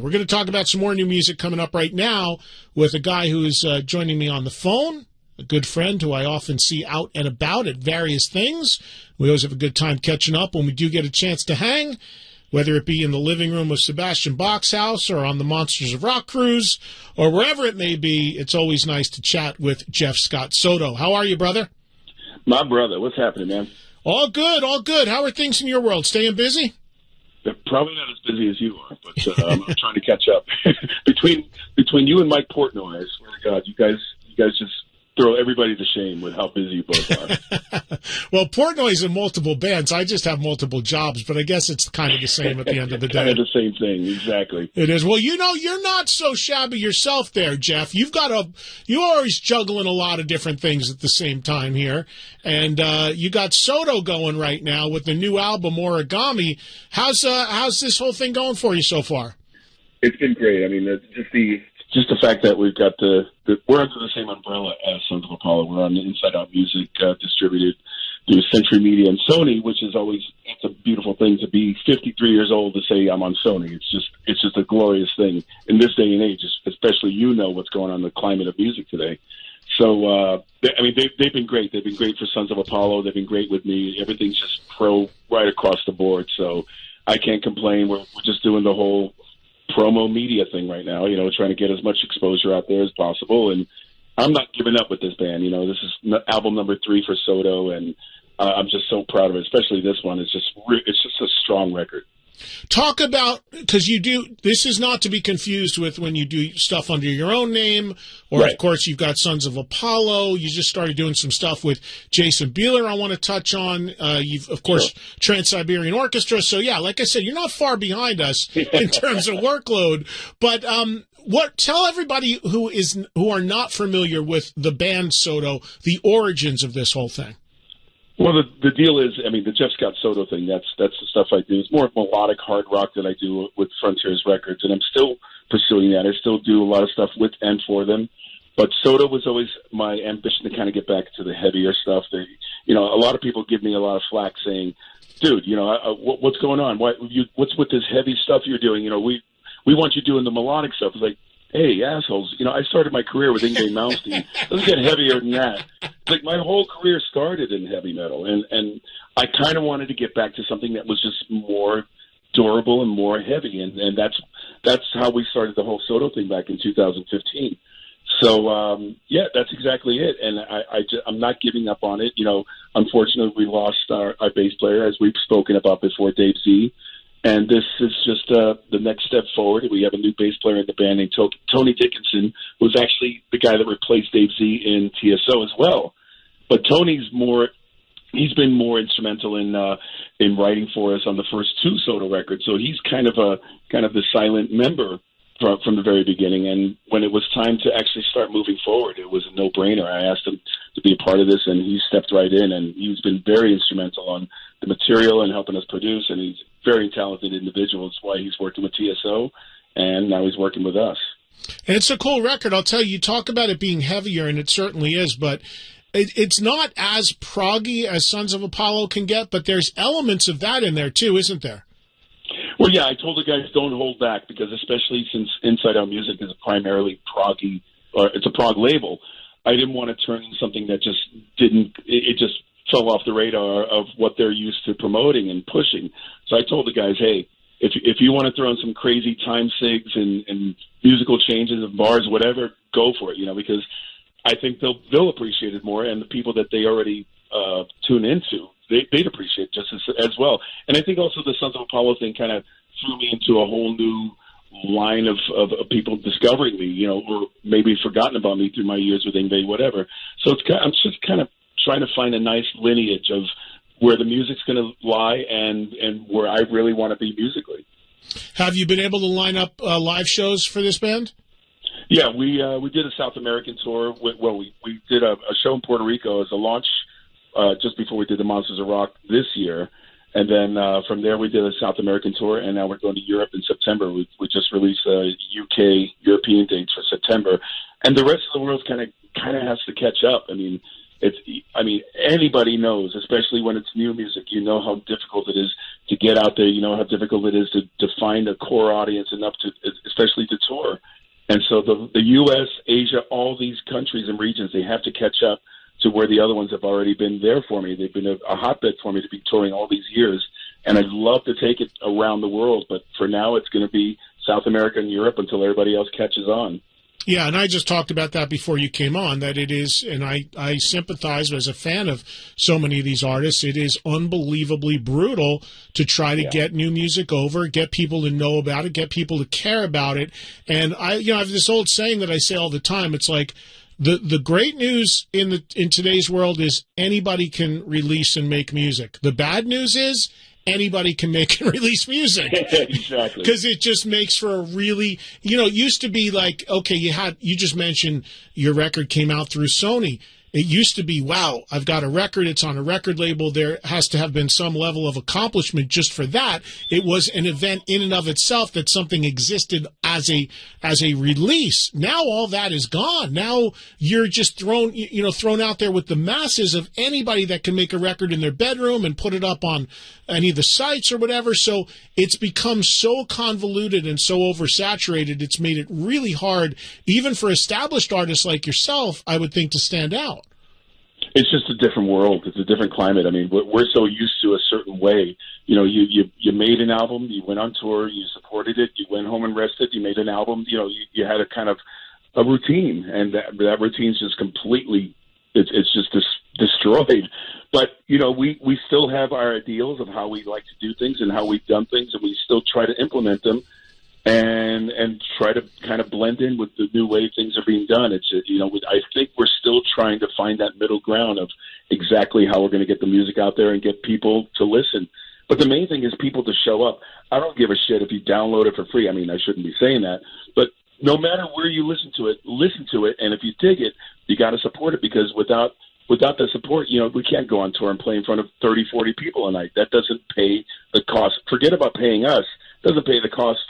We're going to talk about some more new music coming up right now with a guy who is joining me on the phone, a good friend who I often see out and about at various things. We always have a good time catching up when we do get a chance to hang, whether it be in the living room of Sebastian Bach's house or on the Monsters of Rock cruise or wherever it may be. It's always nice to chat with Jeff Scott Soto. How are you, brother? My brother, what's happening, man? All good, all good. How are things in your world? Staying busy? They're probably not as busy as you are, but I'm trying to catch up. between you and Mike Portnoy, I swear to God, you guys just throw everybody to shame with how busy you both are. Well, Portnoy's in multiple bands. I just have multiple jobs, but I guess it's kind of the same at the end of the day. Kind of the same thing, exactly. It is. Well, you're not so shabby yourself there, Jeff. You're always juggling a lot of different things at the same time here. And you got Soto going right now with the new album, Origami. How's this whole thing going for you so far? It's been great. I mean, just the fact that we've got we're under the same umbrella as Sons of Apollo. We're on the Inside Out Music, distributed through Century Media and Sony, which is it's a beautiful thing to be 53 years old to say I'm on Sony. It's just a glorious thing in this day and age, especially what's going on in the climate of music today. So, they've been great. They've been great for Sons of Apollo. They've been great with me. Everything's just pro right across the board. So I can't complain. We're just doing the whole promo media thing right now, trying to get as much exposure out there as possible. And I'm not giving up with this band. This is album number 3 for Soto, and I'm just so proud of it, especially this one. It's just a strong record. Talk about, because this is not to be confused with when you do stuff under your own name, or right. Of course you've got Sons of Apollo. You just started doing some stuff with Jason Beeler I want to touch on. You've, of course, sure. Trans-Siberian Orchestra. So yeah, like I said, you're not far behind us in terms of workload. But tell everybody who are not familiar with the band Soto, the origins of this whole thing. Well, the deal is, the Jeff Scott Soto thing, that's the stuff I do. It's more melodic hard rock that I do with Frontiers Records, and I'm still pursuing that. I still do a lot of stuff with and for them. But Soto was always my ambition to kind of get back to the heavier stuff. A lot of people give me a lot of flack saying, dude, what's going on? What's with this heavy stuff you're doing? We want you doing the melodic stuff. It's like, hey, assholes, I started my career with Yngwie Malmsteen. It doesn't get heavier than that. It's like my whole career started in heavy metal, and I kind of wanted to get back to something that was just more durable and more heavy, and that's how we started the whole Soto thing back in 2015. So, that's exactly it, and I'm not giving up on it. Unfortunately, we lost our bass player, as we've spoken about before, Dave Z. And this is just the next step forward. We have a new bass player in the band named Tony Dickinson, who's actually the guy that replaced Dave Z in TSO as well. But Tony's he's been more instrumental in writing for us on the first 2 Soto records. So he's kind of the silent member from the very beginning. And when it was time to actually start moving forward, it was a no-brainer. I asked him to be a part of this, and he stepped right in. And he's been very instrumental on the material and helping us produce. And he's a very talented individual. That's why he's working with TSO, and now he's working with us. And it's a cool record. I'll tell you, you talk about it being heavier, and it certainly is, but it's not as proggy as Sons of Apollo can get, but there's elements of that in there too, isn't there? Well, yeah, I told the guys don't hold back, because especially since Inside Out Music is primarily proggy, or it's a prog label, I didn't want to turn into something that just it just fell off the radar of what they're used to promoting and pushing. So I told the guys, hey, if you want to throw in some crazy time sigs and musical changes of bars, whatever, go for it, because I think they'll appreciate it more, and the people that they already tune into, they'd appreciate it just as well. And I think also the Sons of Apollo thing kind of threw me into a whole new line of people discovering me, or maybe forgotten about me through my years with Yngwie, whatever. So I'm just kind of trying to find a nice lineage of where the music's going to lie and where I really want to be musically. Have you been able to line up live shows for this band? Yeah, we did a South American tour. We did a show in Puerto Rico as a launch just before we did the Monsters of Rock this year. And then from there we did a South American tour, and now we're going to Europe in September. We just released UK European dates for September. And the rest of the world kind of has to catch up. Anybody knows, especially when it's new music, how difficult it is to get out there. You know how difficult it is to find a core audience enough to, especially to tour. And so the U.S., Asia, all these countries and regions, they have to catch up to where the other ones have already been there for me. They've been a hotbed for me to be touring all these years. And I'd love to take it around the world, but for now it's going to be South America and Europe until everybody else catches on. Yeah, and I just talked about that before you came on, that it is, and I sympathize as a fan of so many of these artists, it is unbelievably brutal to try to get new music over, get people to know about it, get people to care about it. And I have this old saying that I say all the time. It's like, the great news in today's world is anybody can release and make music. The bad news is anybody can make and release music. Exactly. Because it just makes for a really, it used to be like, okay, you just mentioned your record came out through Sony. It used to be, wow, I've got a record, it's on a record label, there has to have been some level of accomplishment just for that. It was an event in and of itself that something existed as a release. Now all that is gone. Now you're just thrown out there with the masses of anybody that can make a record in their bedroom and put it up on any of the sites or whatever. So it's become so convoluted and so oversaturated, it's made it really hard, even for established artists like yourself, I would think, to stand out. It's just a different world. It's a different climate. I mean, we're so used to a certain way. You made an album, you went on tour, you supported it, you went home and rested, you made an album. You had a kind of a routine, and that routine's just completely, it's just destroyed. But, we still have our ideals of how we like to do things and how we've done things, and we still try to implement them and try to kind of blend in with the new way things are being done. It's, I think we're still trying to find that middle ground of exactly how we're going to get the music out there and get people to listen. But the main thing is people to show up. I don't give a shit if you download it for free. I mean, I shouldn't be saying that, but no matter where you listen to it, and if you dig it, you got to support it, because without the support, we can't go on tour and play in front of 30, 40 people a night. That doesn't pay the cost. Forget about paying us. It doesn't pay the cost,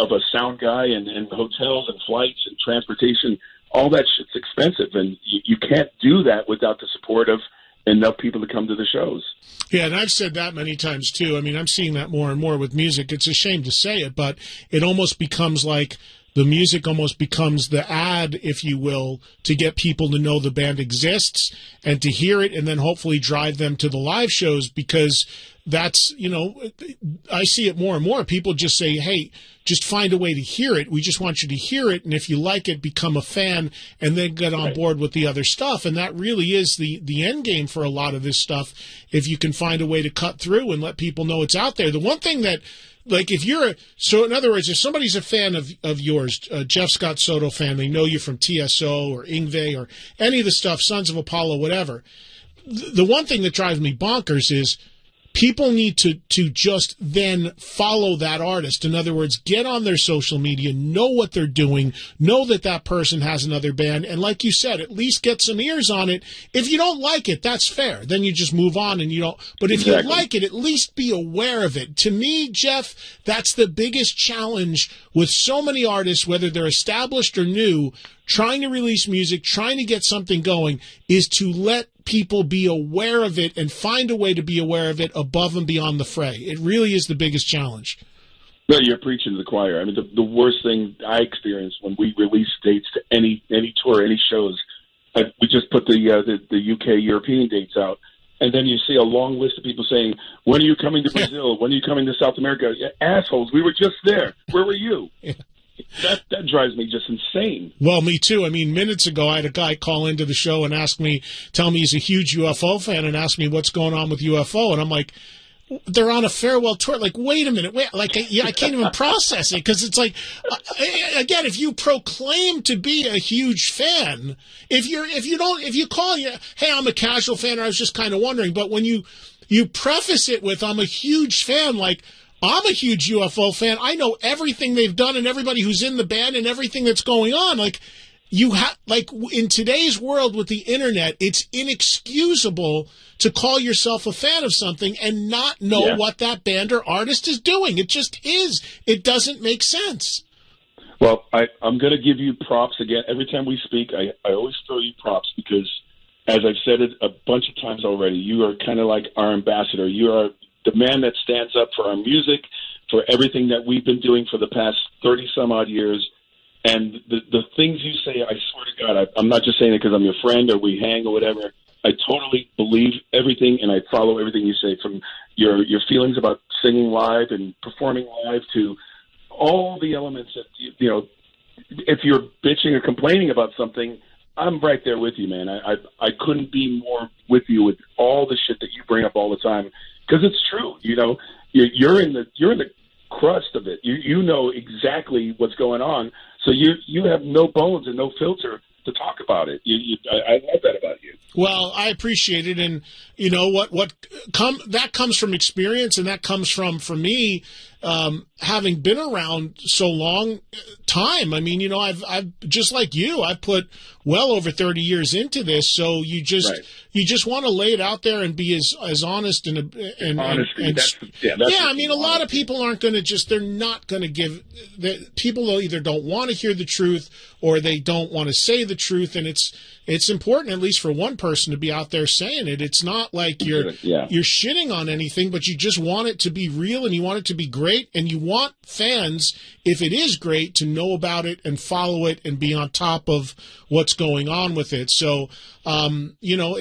of a sound guy and hotels and flights and transportation. All that shit's expensive, and you can't do that without the support of enough people to come to the shows. Yeah, and I've said that many times, too. I mean, I'm seeing that more and more with music. It's a shame to say it, but it almost becomes like the music almost becomes the ad, if you will, to get people to know the band exists and to hear it and then hopefully drive them to the live shows, because that's, I see it more and more. People just say, hey, just find a way to hear it. We just want you to hear it. And if you like it, become a fan and then get on board with the other stuff. And that really is the end game for a lot of this stuff. If you can find a way to cut through and let people know it's out there. The one thing that, like, so in other words, if somebody's a fan of yours, Jeff Scott Soto fan, they know you from TSO or Yngwie or any of the stuff, Sons of Apollo, whatever. The one thing that drives me bonkers is people need to just then follow that artist. In other words, get on their social media, know what they're doing, know that person has another band, and like you said, at least get some ears on it. If you don't like it, that's fair. Then you just move on and you don't. But if you like it, at least be aware of it. To me, Jeff, that's the biggest challenge with so many artists, whether they're established or new, trying to release music, trying to get something going, is to let people be aware of it and find a way to be aware of it above and beyond the fray. It really is the biggest challenge. No, you're preaching to the choir. I mean, the worst thing I experienced when we release dates to any tour, any shows, we just put the UK European dates out, and then you see a long list of people saying, when are you coming to Brazil? When are you coming to South America? Yeah, assholes, we were just there. Where were you? Yeah. That drives me just insane. Well, me too. I mean, minutes ago, I had a guy call into the show and tell me he's a huge UFO fan and ask me what's going on with UFO. And I'm like, they're on a farewell tour. Like, wait a minute. I can't even process it, because it's like, again, if you proclaim to be a huge fan, if you call, hey, I'm a casual fan, or I was just kind of wondering, but when you preface it with, I'm a huge fan, like, I'm a huge UFO fan. I know everything they've done and everybody who's in the band and everything that's going on. Like, in today's world with the internet, it's inexcusable to call yourself a fan of something and not know what that band or artist is doing. It just is. It doesn't make sense. Well, I'm going to give you props again. Every time we speak, I always throw you props, because, as I've said it a bunch of times already, you are kind of like our ambassador. You are the man that stands up for our music, for everything that we've been doing for the past 30-some-odd years. And the things you say, I swear to God, I'm not just saying it because I'm your friend or we hang or whatever. I totally believe everything, and I follow everything you say, from your feelings about singing live and performing live to all the elements that, you know, if you're bitching or complaining about something, I'm right there with you, man. I couldn't be more with you with all the shit that you bring up all the time, because it's true. You know, you're in the crust of it. You know exactly what's going on, so you have no bones and no filter to talk about it. I love that about you. Well, I appreciate it, and you know that comes from experience, and that comes from, for me, having been around so long time. I mean, you know, I've just like you, I've put well over 30 years into this. So you just want to lay it out there and be as honest and honesty. I mean, a lot of people aren't going to they're not going to give. People either don't want to hear the truth or they don't want to say the truth, and it's important, at least for one person, to be out there saying it. It's not like you're shitting on anything, but you just want it to be real and you want it to be great, and you want fans, if it is great, to know about it and follow it and be on top of what's going on with it. So, you know,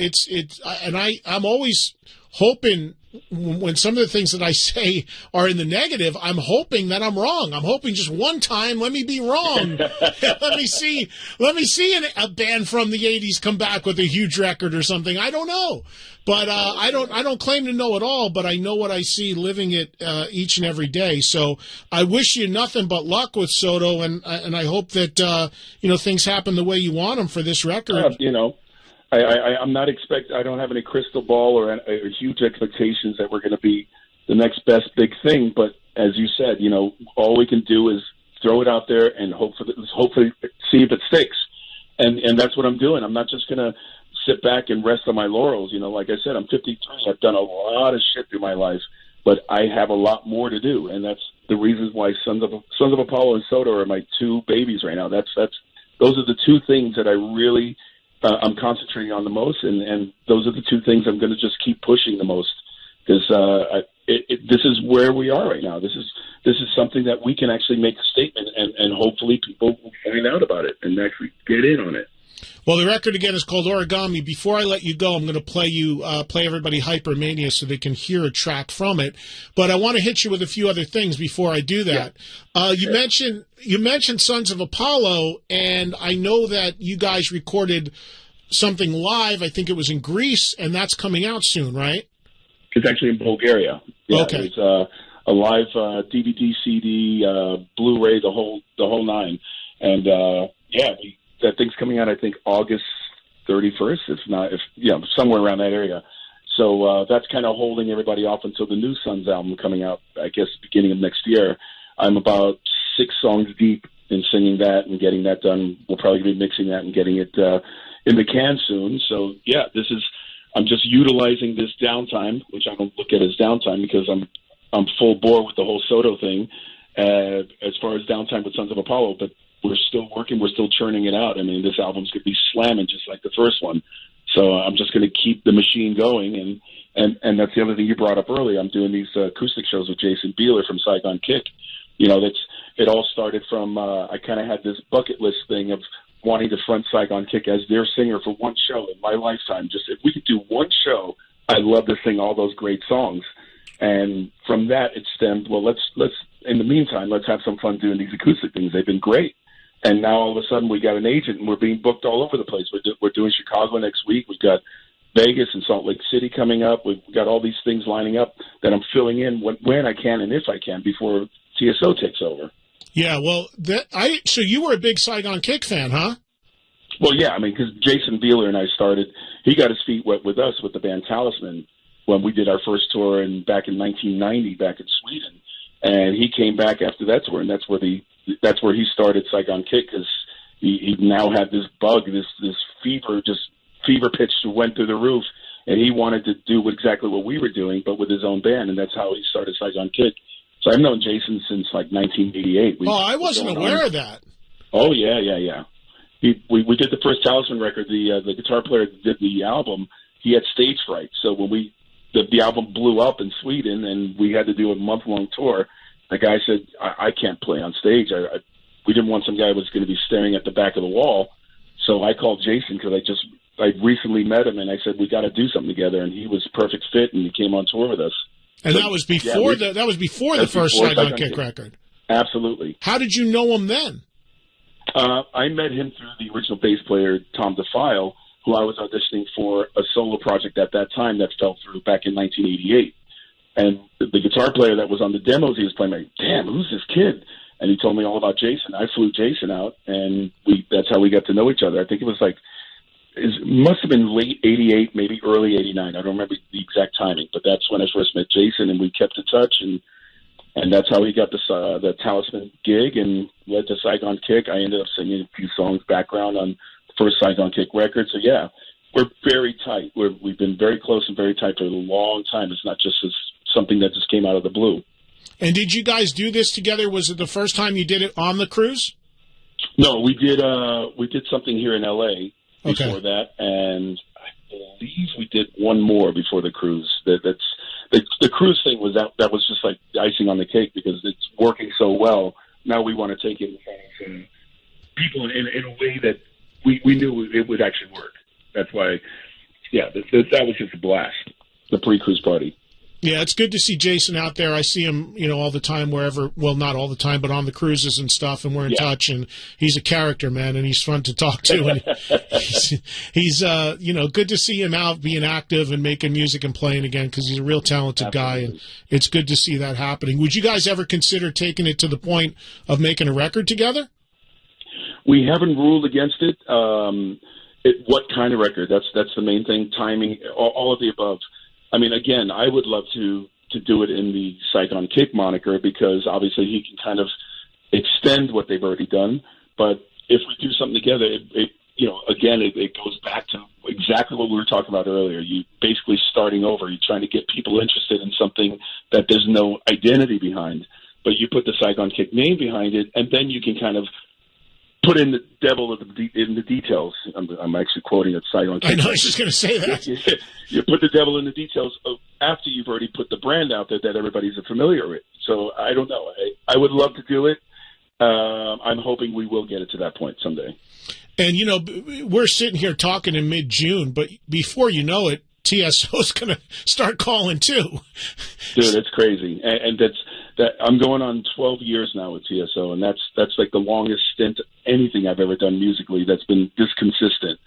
I'm always hoping, when some of the things that I say are in the negative, I'm hoping that I'm wrong. I'm hoping just one time, let me be wrong. let me see a band from the 80s come back with a huge record or something. I don't know. But I don't claim to know it all, but I know what I see living it each and every day. So I wish you nothing but luck with Soto, and I hope that you know, things happen the way you want them for this record. You know, I'm not I don't have any crystal ball or huge expectations that we're going to be the next best big thing. But as you said, you know, all we can do is throw it out there and hopefully see if it sticks. And that's what I'm doing. I'm not just going to sit back and rest on my laurels. You know, like I said, I'm 53. I've done a lot of shit through my life, but I have a lot more to do. And that's the reasons why Sons of Apollo and Soto are my two babies right now. Those are the two things that I really I'm concentrating on the most, and those are the two things I'm going to just keep pushing the most, because this is where we are right now. This is something that we can actually make a statement, and hopefully people will find out about it and actually get in on it. Well, the record again is called Origami. Before I let you go, I'm going to play everybody Hypermania so they can hear a track from it. But I want to hit you with a few other things before I do that. Yeah. You mentioned Sons of Apollo, and I know that you guys recorded something live. I think it was in Greece, and that's coming out soon, right? It's actually in Bulgaria. Yeah, okay. It's a live DVD, CD, Blu-ray, the whole nine, and that thing's coming out, I think, August 31st, somewhere around that area. So that's kind of holding everybody off until the new Sons album coming out, I guess, beginning of next year. I'm about 6 songs deep in singing that and getting that done. We'll probably be mixing that and getting it in the can soon. So, yeah, I'm just utilizing this downtime, which I don't look at as downtime because I'm full bore with the whole Soto thing as far as downtime with Sons of Apollo, but we're still working. We're still churning it out. I mean, this album's going to be slamming just like the first one. So I'm just going to keep the machine going. And that's the other thing you brought up earlier. I'm doing these acoustic shows with Jason Beeler from Saigon Kick. You know, it all started from I kind of had this bucket list thing of wanting to front Saigon Kick as their singer for one show in my lifetime. Just if we could do one show, I'd love to sing all those great songs. And from that, it stemmed, well, let's in the meantime, let's have some fun doing these acoustic things. They've been great. And now all of a sudden we got an agent and we're being booked all over the place. We're doing Chicago next week. We've got Vegas and Salt Lake City coming up. We've got all these things lining up that I'm filling in when I can and if I can before TSO takes over. Yeah, well, so you were a big Saigon Kick fan, huh? Well, yeah, I mean, because Jason Beeler and I he got his feet wet with us with the band Talisman when we did our first tour back in 1990 back in Sweden. And he came back after that tour, and that's where he started Saigon Kick, because he now had this bug, this fever pitch went through the roof, and he wanted to do exactly what we were doing, but with his own band, and that's how he started Saigon Kick. So I've known Jason since like 1988. I wasn't aware of that. Oh yeah. We did the first Talisman record. The guitar player that did the album, he had stage fright, so when we the album blew up in Sweden, and we had to do a month-long tour. The guy said, I can't play on stage. We didn't want some guy who was going to be staring at the back of the wall. So I called Jason because I recently met him, and I said, we got to do something together. And he was a perfect fit, and he came on tour with us. And so, that was before the first Saigon Kick record. Absolutely. How did you know him then? I met him through the original bass player, Tom DeFile, who I was auditioning for a solo project at that time that fell through back in 1988. And the guitar player that was on the demos he was playing, like, damn, who's this kid? And he told me all about Jason. I flew Jason out, and that's how we got to know each other. I think it was it must have been late 88, maybe early 89. I don't remember the exact timing, but that's when I first met Jason, and we kept in touch, and that's how he got the Talisman gig and led to Saigon Kick. I ended up singing a few songs background on the first Saigon Kick record. So, yeah, we're very tight. We've been very close and very tight for a long time. It's not just something that just came out of the blue. And did you guys do this together? Was it the first time you did it on the cruise? No, we did something here in L.A. before that, and I believe we did one more before the cruise. The cruise thing was that was just like icing on the cake because it's working so well. Now we want to take it in front of people in a way that we knew it would actually work. That's why, yeah, that was just a blast, the pre-cruise party. Yeah, it's good to see Jason out there. I see him, all the time wherever, well, not all the time, but on the cruises and stuff, and we're in touch, and he's a character, man, and he's fun to talk to. And he's good to see him out being active and making music and playing again because he's a real talented guy, and it's good to see that happening. Would you guys ever consider taking it to the point of making a record together? We haven't ruled against it. What kind of record? That's the main thing, timing, all of the above. I mean, again, I would love to do it in the Saigon Kick moniker because obviously he can kind of extend what they've already done. But if we do something together, it goes back to exactly what we were talking about earlier. You basically starting over. You're trying to get people interested in something that there's no identity behind, but you put the Saigon Kick name behind it, and then you can kind of put in the devil in the details. I'm actually quoting it. Saigon Kick. I know. I was just going to say that. You put the devil in the details after you've already put the brand out there that everybody's familiar with. So I don't know. I would love to do it. I'm hoping we will get it to that point someday. And, we're sitting here talking in mid-June, but before you know it, TSO is going to start calling too. Dude, it's crazy. And that I'm going on 12 years now with TSO, and that's like the longest stint of anything I've ever done musically that's been this consistent.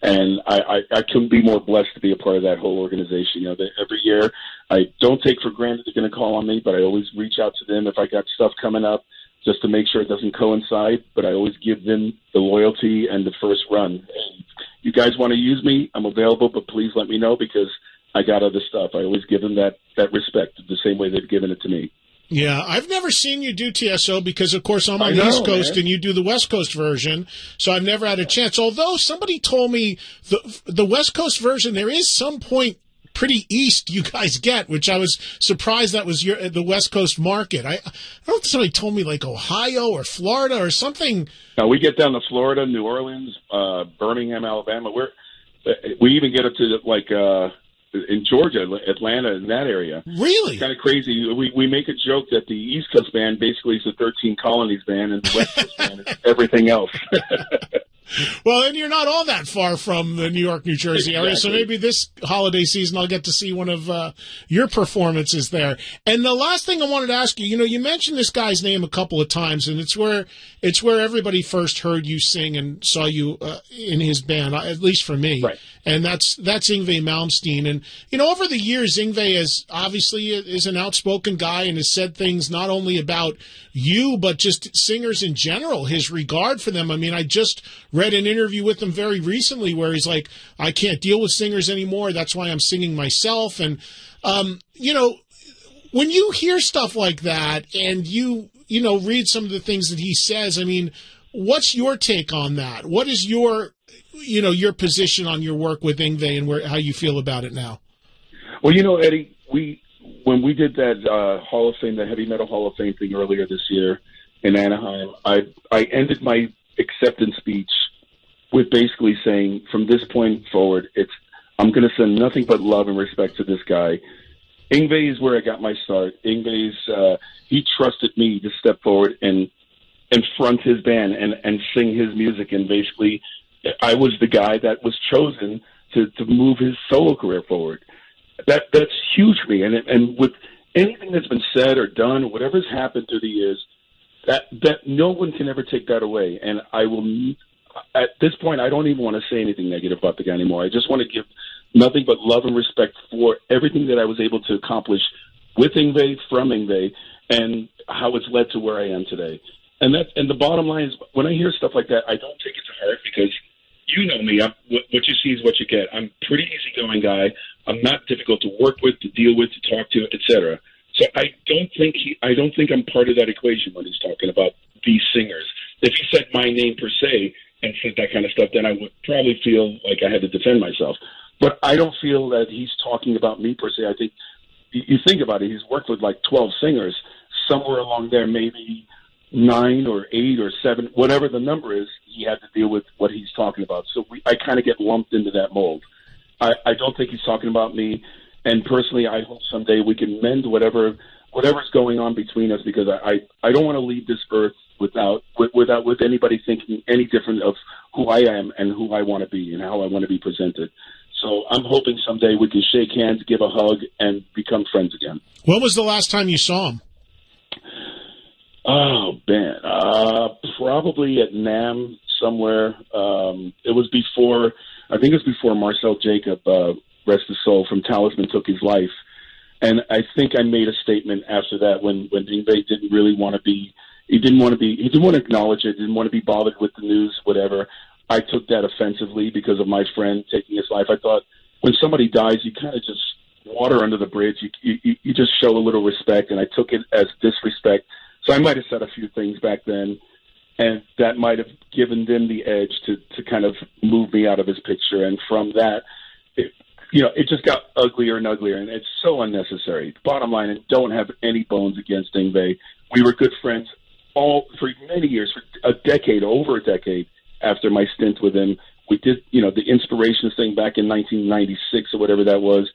And I couldn't be more blessed to be a part of that whole organization. Every year I don't take for granted they're going to call on me, but I always reach out to them if I got stuff coming up just to make sure it doesn't coincide. But I always give them the loyalty and the first run. And you guys want to use me, I'm available, but please let me know because I got other stuff. I always give them that respect the same way they've given it to me. Yeah, I've never seen you do TSO because, of course, I'm on the East Coast, man, and you do the West Coast version, so I've never had a chance. Although somebody told me the West Coast version, there is some point pretty east you guys get, which I was surprised that was the West Coast market. I don't know if somebody told me like Ohio or Florida or something. No, we get down to Florida, New Orleans, Birmingham, Alabama. We even get up to in Georgia, Atlanta, in that area. Really? It's kind of crazy. We make a joke that the East Coast band basically is the 13 Colonies band, and the West Coast band is everything else. Well, and you're not all that far from the New York, New Jersey area, so maybe this holiday season I'll get to see one of your performances there. And the last thing I wanted to ask you, you mentioned this guy's name a couple of times, and it's where everybody first heard you sing and saw you in his band, at least for me. Right. And that's Yngwie Malmsteen. And, over the years, Yngwie is an outspoken guy and has said things not only about you, but just singers in general, his regard for them. I mean, I just read an interview with him very recently where he's like, I can't deal with singers anymore. That's why I'm singing myself. And, when you hear stuff like that and you read some of the things that he says, I mean, what's your take on that? What is your position on your work with Yngwie and how you feel about it now? Well, Eddie, when we did that Hall of Fame, the Heavy Metal Hall of Fame thing earlier this year in Anaheim, I ended my acceptance speech with basically saying, from this point forward, I'm going to send nothing but love and respect to this guy. Yngwie is where I got my start. Yngwie's, he trusted me to step forward and front his band and sing his music. And basically, I was the guy that was chosen to move his solo career forward. That's huge for me. And with anything that's been said or done, whatever's happened through the years, that no one can ever take that away. And I will, at this point, I don't even want to say anything negative about the guy anymore. I just want to give nothing but love and respect for everything that I was able to accomplish with Yngwie, from Yngwie, and how it's led to where I am today. And the bottom line is, when I hear stuff like that, I don't take it to heart, because you know me. What you see is what you get. I'm a pretty easygoing guy. I'm not difficult to work with, to deal with, to talk to, etc. So I don't think I'm part of that equation when he's talking about these singers. If he said my name per se and said that kind of stuff, then I would probably feel like I had to defend myself. But I don't feel that he's talking about me per se. I think you think about it, he's worked with like 12 singers. Somewhere along there, maybe 9 or 8 or 7, whatever the number is, he had to deal with what he's talking about. So I kind of get lumped into that mold. I don't think he's talking about me. And personally, I hope someday we can mend whatever's going on between us, because I don't want to leave this earth with anybody thinking any different of who I am and who I want to be and how I want to be presented. So I'm hoping someday we can shake hands, give a hug, and become friends again. When was the last time you saw him? Oh, man. Probably at NAMM somewhere. It was before, I think it was before Marcel Jacob, rest his soul, from Talisman took his life. And I think I made a statement after that when Yngwie didn't really want to be, he didn't want to acknowledge it, didn't want to be bothered with the news, whatever. I took that offensively because of my friend taking his life. I thought when somebody dies, you kind of just water under the bridge. You just show a little respect, and I took it as disrespect. So I might have said a few things back then, and that might have given them the edge to kind of move me out of his picture. And from that, it just got uglier and uglier, and it's so unnecessary. Bottom line, and don't have any bones against Yngwie. We were good friends for many years, for over a decade after my stint with him. We did, the Inspirations thing back in 1996 or whatever that was.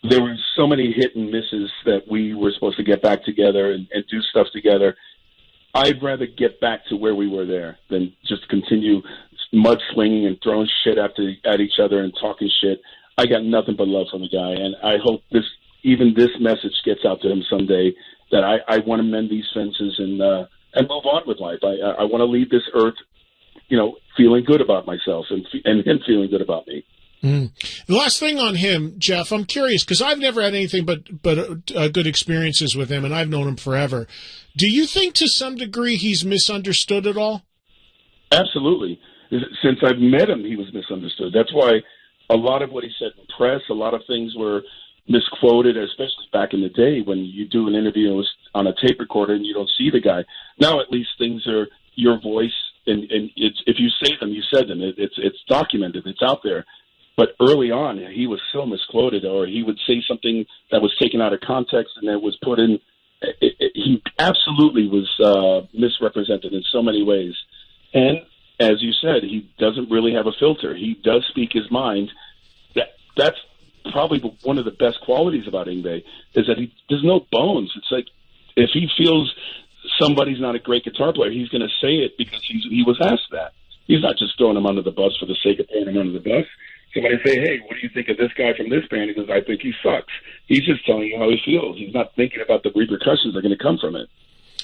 There were so many hit and misses that we were supposed to get back together and do stuff together. I'd rather get back to where we were there than just continue mudslinging and throwing shit at each other and talking shit. I got nothing but love from the guy, and I hope this message gets out to him someday, that I want to mend these fences and move on with life. I want to leave this earth, feeling good about myself and him feeling good about me. The last thing on him, Jeff, I'm curious, because I've never had anything but good experiences with him, and I've known him forever. Do you think to some degree he's misunderstood at all? Absolutely. Since I've met him, he was misunderstood. That's why a lot of what he said in press, a lot of things were misquoted, especially back in the day when you do an interview on a tape recorder and you don't see the guy. Now at least things are your voice, and it's, if you say them, you said them. It's documented. It's out there. But early on, he was so misquoted, or he would say something that was taken out of context and that was put in. He absolutely was misrepresented in so many ways. And as you said, he doesn't really have a filter. He does speak his mind. That's probably one of the best qualities about Yngwie, is that there's no bones. It's like if he feels somebody's not a great guitar player, he's going to say it because he was asked that. He's not just throwing him under the bus for the sake of throwing him under the bus. Somebody say, hey, what do you think of this guy from this band? He goes, I think he sucks. He's just telling you how he feels. He's not thinking about the repercussions that are going to come from it.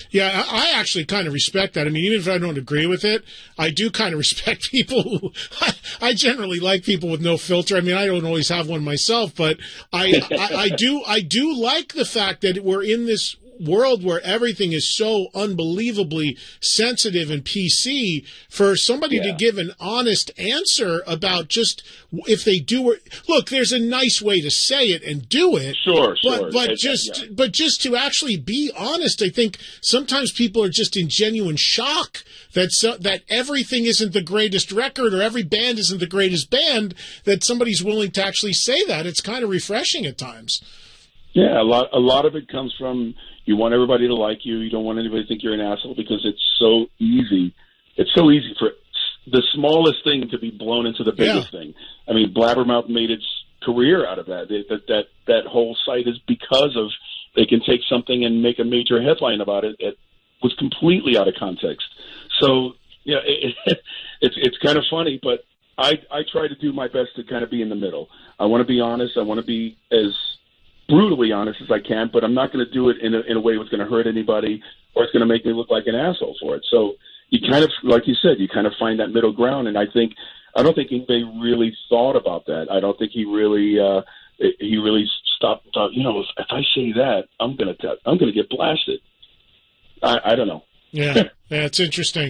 Yeah, I actually kind of respect that. I mean, even if I don't agree with it, I do kind of respect people who I generally like people with no filter. I mean, I don't always have one myself, but I do like the fact that we're in this world where everything is so unbelievably sensitive and PC, for somebody to give an honest answer about just if they do or look, there's a nice way to say it and do it. Sure. But just to actually be honest, I think sometimes people are just in genuine shock that everything isn't the greatest record or every band isn't the greatest band, that somebody's willing to actually say that. It's kind of refreshing at times. Yeah, a lot of it comes from, you want everybody to like you. You don't want anybody to think you're an asshole, because it's so easy. It's so easy for the smallest thing to be blown into the biggest thing. I mean, Blabbermouth made it career out of that. That whole site is because of they can take something and make a major headline about it. It was completely out of context. So yeah, it's kind of funny, but I try to do my best to kind of be in the middle. I want to be honest. I want to be as brutally honest as I can, but I'm not going to do it in a way that's going to hurt anybody or it's going to make me look like an asshole for it. So you kind of, like you said, you kind of find that middle ground, and I don't think Yngwie really thought about that. I don't think he really stopped and thought, if I say that, I'm going to get blasted. I don't know. Yeah, that's interesting.